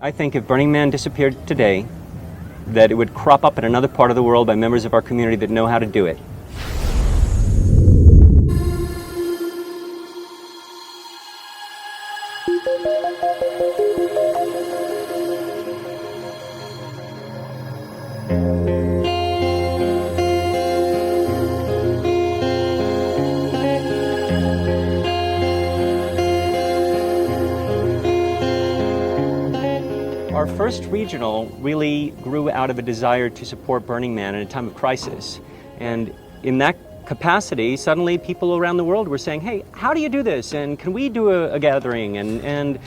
I think if Burning Man disappeared today, that it would crop up in another part of the world by members of our community that know how to do it. Our first regional really grew out of a desire to support Burning Man in a time of crisis. And in that capacity, suddenly people around the world were saying, hey, how do you do this? And can we do a gathering? And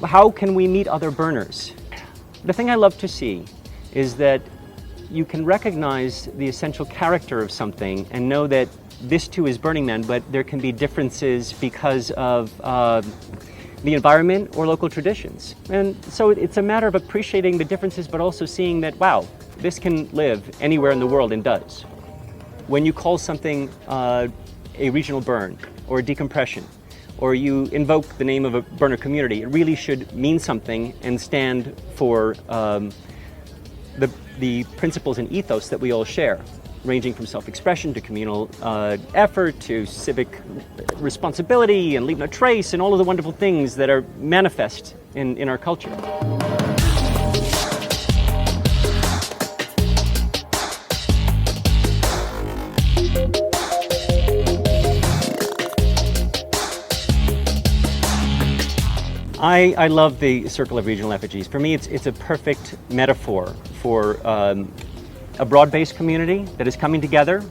how can we meet other burners? The thing I love to see is that you can recognize the essential character of something and know that this too is Burning Man, but there can be differences because of the environment or local traditions. And so it's a matter of appreciating the differences, but also seeing that, wow, this can live anywhere in the world and does. When you call something a regional burn or a decompression, or you invoke the name of a burner community, it really should mean something and stand for the principles and ethos that we all share, ranging from self-expression to communal effort to civic responsibility and leaving a trace and all of the wonderful things that are manifest in our culture. I love the Circle of Regional Effigies. For me, it's a perfect metaphor for a broad-based community that is coming together,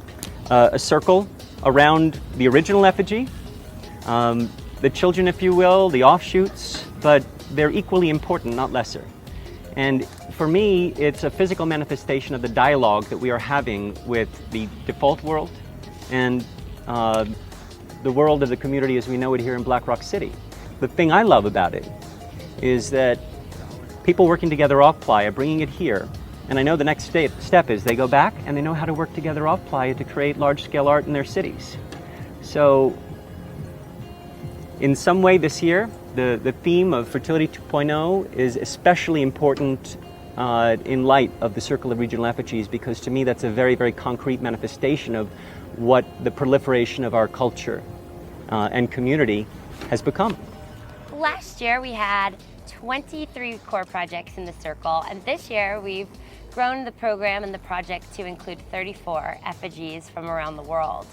a circle around the original effigy, the children, if you will, the offshoots, but they're equally important, not lesser. And for me, it's a physical manifestation of the dialogue that we are having with the default world and the world of the community as we know it here in Black Rock City. The thing I love about it is that people working together off Playa, bringing it here, and I know the next step is they go back and they know how to work together off Playa to create large-scale art in their cities. So in some way this year, the theme of Fertility 2.0 is especially important in light of the Circle of Regional Effigies, because to me that's a very, very concrete manifestation of what the proliferation of our culture and community has become. Last year we had 23 core projects in the circle, and this year we've grown the program and the project to include 34 effigies from around the world.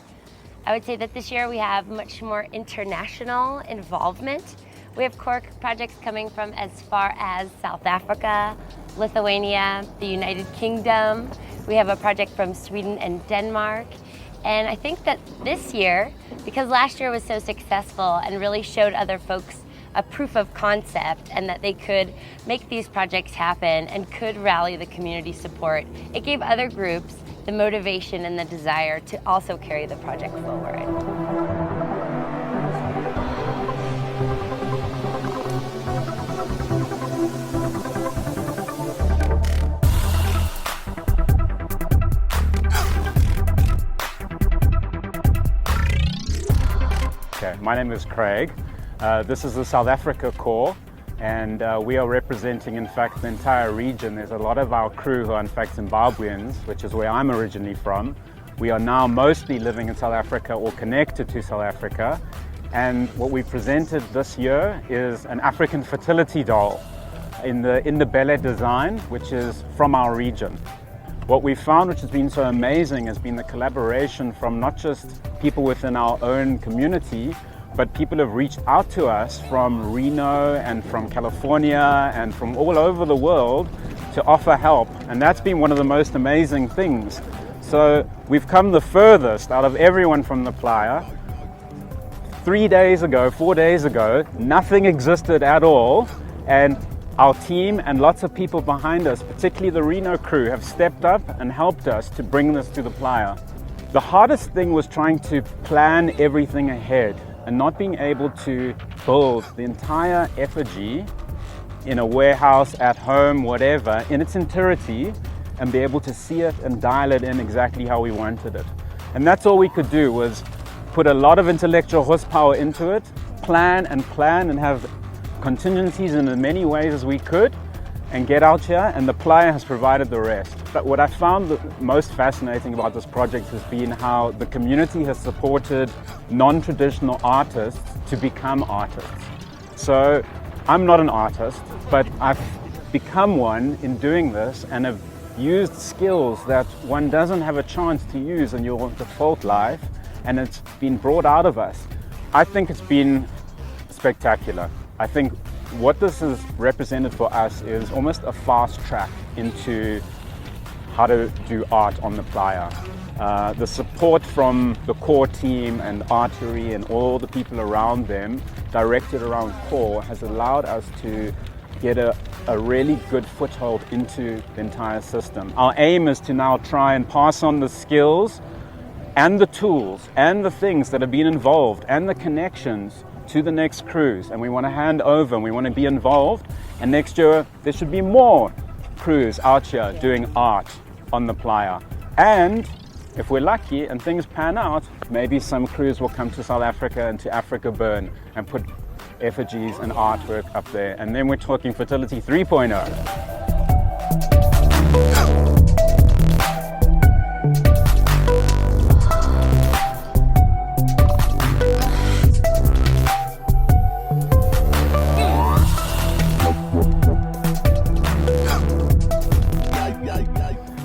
I would say that this year we have much more international involvement. We have core projects coming from as far as South Africa, Lithuania, the United Kingdom. We have a project from Sweden and Denmark. And I think that this year, because last year was so successful and really showed other folks a proof of concept and that they could make these projects happen and could rally the community support, it gave other groups the motivation and the desire to also carry the project forward. Okay, my name is Craig. This is the South Africa core, and we are representing, in fact, the entire region. There's a lot of our crew who are, in fact, Zimbabweans, which is where I'm originally from. We are now mostly living in South Africa or connected to South Africa. And what we presented this year is an African fertility doll in the Bele design, which is from our region. What we found, which has been so amazing, has been the collaboration from not just people within our own community, but people have reached out to us from Reno and from California and from all over the world to offer help. And that's been one of the most amazing things. So we've come the furthest out of everyone from the playa. 4 days ago, nothing existed at all. And our team and lots of people behind us, particularly the Reno crew, have stepped up and helped us to bring this to the playa. The hardest thing was trying to plan everything ahead and not being able to build the entire effigy in a warehouse, at home, whatever, in its entirety, and be able to see it and dial it in exactly how we wanted it. And that's all we could do, was put a lot of intellectual horsepower into it, plan and have contingencies in as many ways as we could, and get out here, and the playa has provided the rest. But what I found the most fascinating about this project has been how the community has supported non-traditional artists to become artists. So I'm not an artist, but I've become one in doing this and have used skills that one doesn't have a chance to use in your default life, and it's been brought out of us. I think it's been spectacular. I think what this has represented for us is almost a fast track into how to do art on the playa. The support from the core team and artery and all the people around them, directed around core, has allowed us to get a really good foothold into the entire system. Our aim is to now try and pass on the skills and the tools and the things that have been involved and the connections to the next cruise, and we want to hand over and we want to be involved, and next year there should be more crews out here doing art on the playa. And if we're lucky and things pan out, maybe some crews will come to South Africa and to Africa Burn and put effigies and artwork up there, and then we're talking fertility 3.0.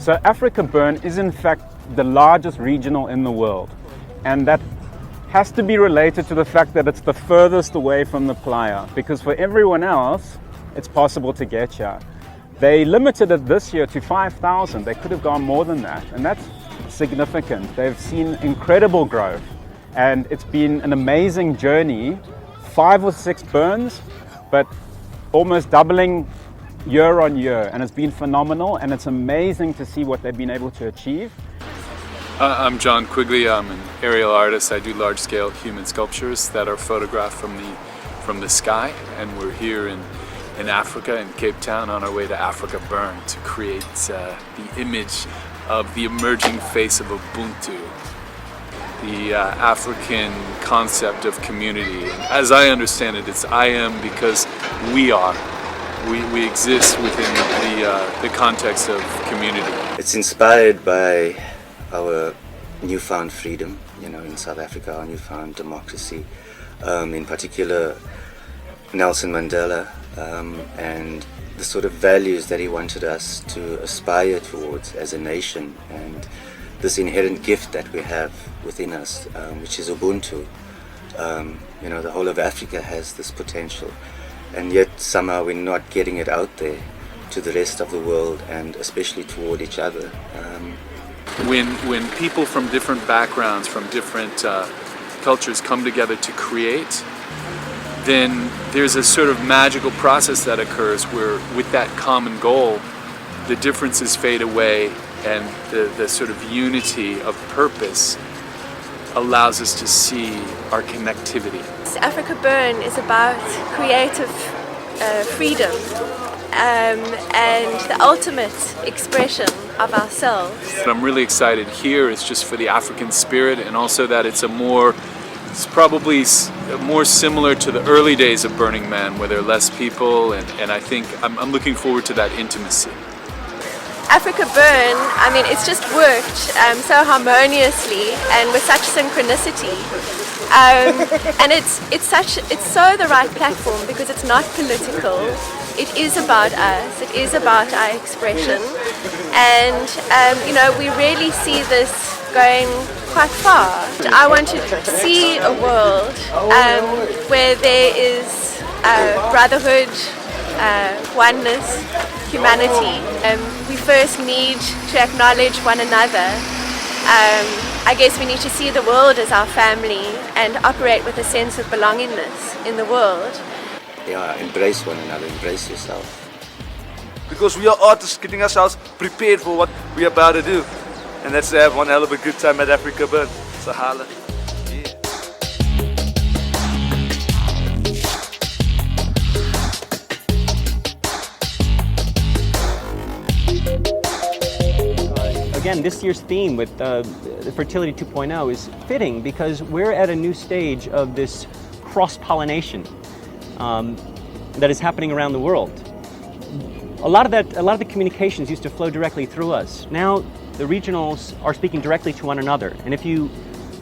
So Africa Burn is in fact the largest regional in the world, and that has to be related to the fact that it's the furthest away from the playa, because for everyone else it's possible to get here. They limited it this year to 5,000. They could have gone more than that, and that's significant. They've seen incredible growth, and it's been an amazing journey. 5 or 6 burns, but almost doubling year on year, and it's been phenomenal, and it's amazing to see what they've been able to achieve. I'm John Quigley. I'm an aerial artist. I do large-scale human sculptures that are photographed from the sky, and we're here in Africa, in Cape Town, on our way to Africa Burn to create the image of the emerging face of Ubuntu, the African concept of community. And as I understand it, it's I am because we are. We exist within the context of community. It's inspired by our newfound freedom, in South Africa, our newfound democracy, in particular Nelson Mandela, and the sort of values that he wanted us to aspire towards as a nation, and this inherent gift that we have within us, which is Ubuntu. The whole of Africa has this potential, and yet somehow we're not getting it out there to the rest of the world, and especially toward each other. When people from different backgrounds, from different cultures come together to create, then there's a sort of magical process that occurs where, with that common goal, the differences fade away, and the sort of unity of purpose allows us to see our connectivity. Africa Burn is about creative freedom and the ultimate expression of ourselves. What I'm really excited here is just for the African spirit, and also that it's probably more similar to the early days of Burning Man, where there are less people, and I think I'm looking forward to that intimacy. Africa Burn, it's just worked so harmoniously and with such synchronicity, and it's so the right platform, because it's not political. It is about us. It is about our expression, and we really see this going quite far. I want to see a world where there is brotherhood, oneness, humanity. We first need to acknowledge one another. I guess we need to see the world as our family and operate with a sense of belongingness in the world. Yeah, embrace one another, embrace yourself. Because we are artists getting ourselves prepared for what we're about to do. And that's to have one hell of a good time at Africa Burn. So holla. Again, this year's theme with Fertility 2.0 is fitting, because we're at a new stage of this cross-pollination that is happening around the world. a lot of the communications used to flow directly through us. Now the regionals are speaking directly to one another. And if you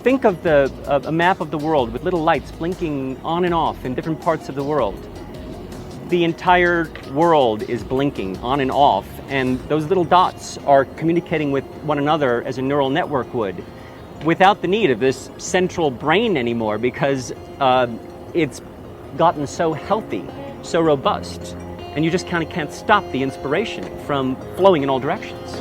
think of a map of the world with little lights blinking on and off in different parts of the world, the entire world is blinking on and off, and those little dots are communicating with one another as a neural network would, without the need of this central brain anymore, because it's gotten so healthy, so robust, and you just kind of can't stop the inspiration from flowing in all directions.